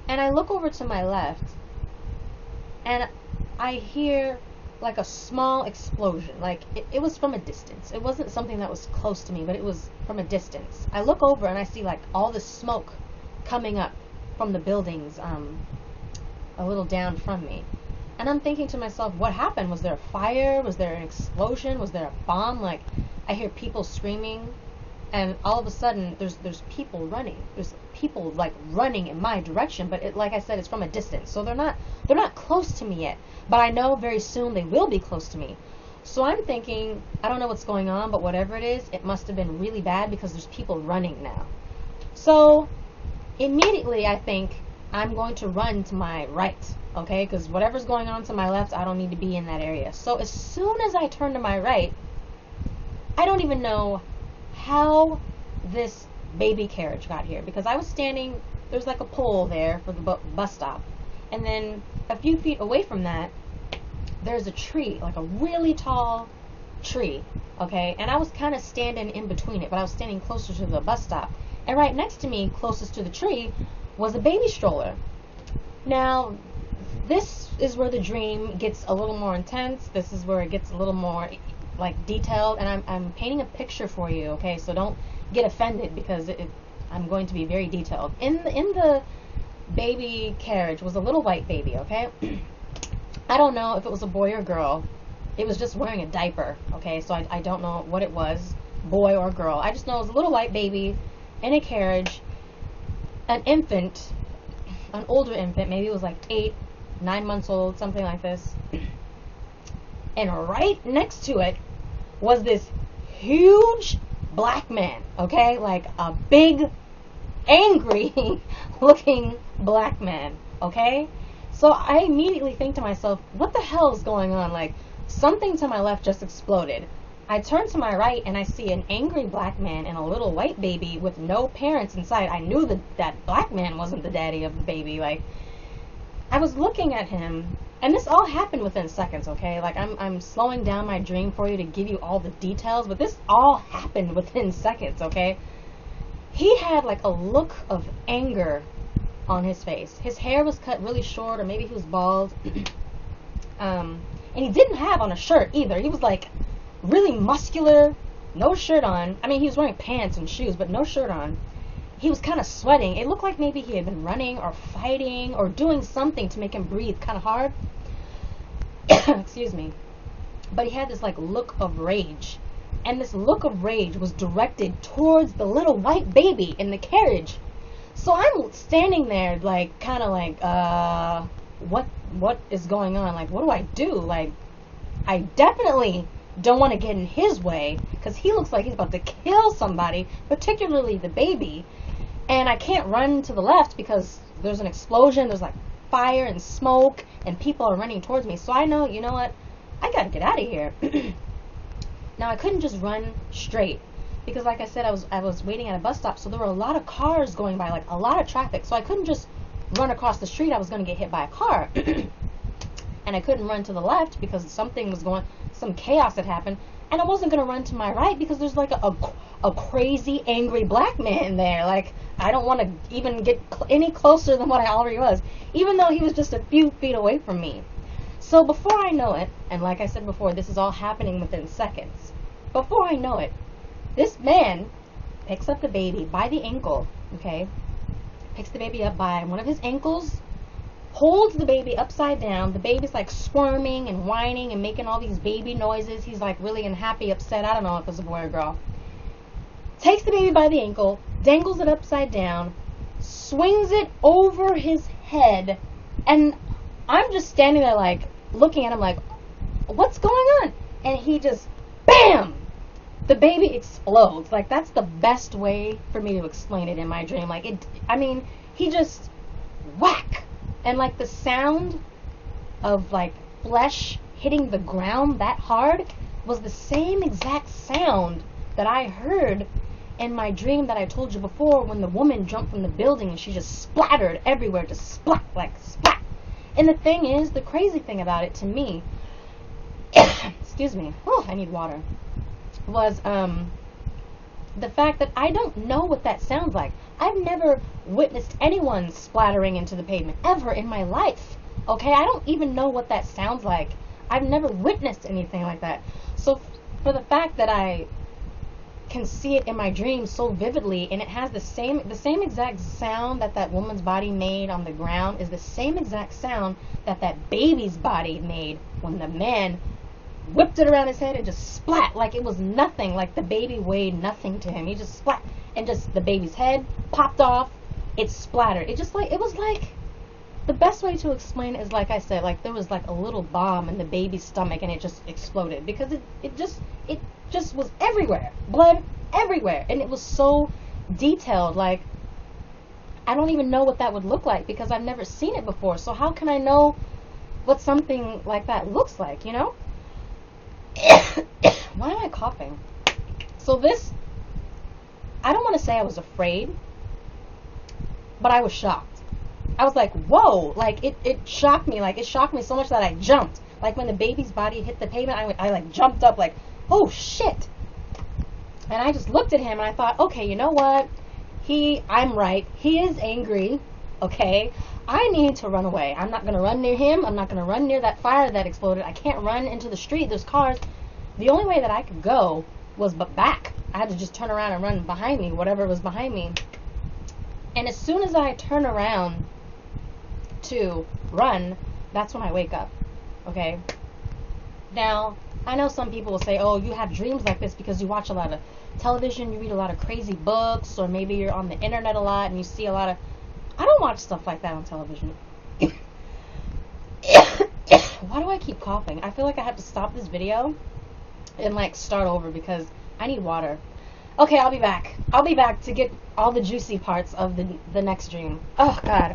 And I look over to my left, and I hear like a small explosion. Like it was from a distance. It wasn't something that was close to me, but it was from a distance. I look over and I see like all this smoke coming up from the buildings a little down from me. And I'm thinking to myself, what happened? Was there a fire? Was there an explosion? Was there a bomb? Like, I hear people screaming, and all of a sudden there's people running. There's people like running in my direction, but it, like I said, it's from a distance. So they're not close to me yet, but I know very soon they will be close to me. So I'm thinking, I don't know what's going on, but whatever it is, it must have been really bad because there's people running now. So immediately I think I'm going to run to my right, okay? Because whatever's going on to my left, I don't need to be in that area. So as soon as I turn to my right, I don't even know how this baby carriage got here, because I was standing, there's like a pole there for the bus stop, and then a few feet away from that, there's a tree, like a really tall tree, okay? And I was kind of standing in between it, but I was standing closer to the bus stop. And right next to me, closest to the tree, was a baby stroller. Now, this is where the dream gets a little more intense. This is where it gets a little more like detailed, and I'm painting a picture for you, okay? So don't get offended, because I'm going to be very detailed. In the baby carriage was a little white baby, okay? I don't know if it was a boy or girl. It was just wearing a diaper, okay? So I don't know what it was, boy or girl. I just know it was a little white baby in a carriage, an infant, an older infant, maybe it was like 8, 9 months old, something like this. And right next to it was this huge black man, okay? Like a big, angry looking black man, okay? So I immediately think to myself, what the hell is going on? Like, something to my left just exploded. I turn to my right and I see an angry black man and a little white baby with no parents inside. I knew that black man wasn't the daddy of the baby. Like, I was looking at him, and this all happened within seconds, okay? Like, I'm slowing down my dream for you to give you all the details, but this all happened within seconds, okay? He had like a look of anger on his face. His hair was cut really short, or maybe he was bald. And he didn't have on a shirt either. He was like really muscular, no shirt on. I mean, he was wearing pants and shoes, but no shirt on. He was kind of sweating. It looked like maybe he had been running or fighting or doing something to make him breathe kind of hard. Excuse me. But he had this like look of rage. And this look of rage was directed towards the little white baby in the carriage. So I'm standing there like kind of like, what is going on? Like, what do I do? Like, I definitely don't want to get in his way, because he looks like he's about to kill somebody, particularly the baby. And I can't run to the left because there's an explosion, there's like fire and smoke, and people are running towards me. So I know, you know what, I gotta get out of here. Now, I couldn't just run straight, because like I said, I was waiting at a bus stop, so there were a lot of cars going by, like a lot of traffic. So I couldn't just run across the street. I was going to get hit by a car. And I couldn't run to the left because something was going, some chaos had happened. And I wasn't going to run to my right because there's like a crazy, angry black man there. Like, I don't want to even get any closer than what I already was, even though he was just a few feet away from me. So before I know it, and like I said before, this is all happening within seconds. Before I know it, this man picks up the baby by the ankle, okay? Picks the baby up by one of his ankles, holds the baby upside down. The baby's like squirming and whining and making all these baby noises. He's like really unhappy, upset. I don't know if it's a boy or girl. Takes the baby by the ankle, dangles it upside down, swings it over his head, and I'm just standing there like looking at him like, what's going on? And he just, bam! The baby explodes. Like, that's the best way for me to explain it in my dream. Like, he just whack. And like the sound of like flesh hitting the ground that hard was the same exact sound that I heard in my dream that I told you before, when the woman jumped from the building and she just splattered everywhere, just splat, like splat. And the thing is, the crazy thing about it to me, excuse me, oh, I need water, was the fact that I don't know what that sounds like. I've never witnessed anyone splattering into the pavement ever in my life. Okay, I don't even know what that sounds like. I've never witnessed anything like that. So for the fact that I can see it in my dreams so vividly, and it has the same exact sound that that woman's body made on the ground is the same exact sound that that baby's body made when the man whipped it around his head and just splat like it was nothing, like the baby weighed nothing to him. He just splat, and just the baby's head popped off, it splattered. It just like, it was like, the best way to explain it is, like I said, like there was like a little bomb in the baby's stomach and it just exploded, because it just was everywhere, blood everywhere, and it was so detailed. Like, I don't even know what that would look like because I've never seen it before. So how can I know what something like that looks like, you know? Why am I coughing? So this, I don't want to say I was afraid, but I was shocked. I was like, whoa, like it shocked me. Like, it shocked me so much that I jumped. Like when the baby's body hit the pavement, I like jumped up like, oh shit. And I just looked at him and I thought, okay, you know what? I'm right. He is angry. Okay. I need to run away. I'm not going to run near him. I'm not going to run near that fire that exploded. I can't run into the street. There's cars. The only way that I could go was back. I had to just turn around and run behind me, whatever was behind me. And as soon as I turn around to run, that's when I wake up. Okay. Now, I know some people will say, oh, you have dreams like this because you watch a lot of television, you read a lot of crazy books, or maybe you're on the internet a lot and you see a lot of... I don't watch stuff like that on television. Why do I keep coughing? I feel like I have to stop this video and like start over because I need water. Okay, I'll be back. I'll be back to get all the juicy parts of the next dream. Oh, God.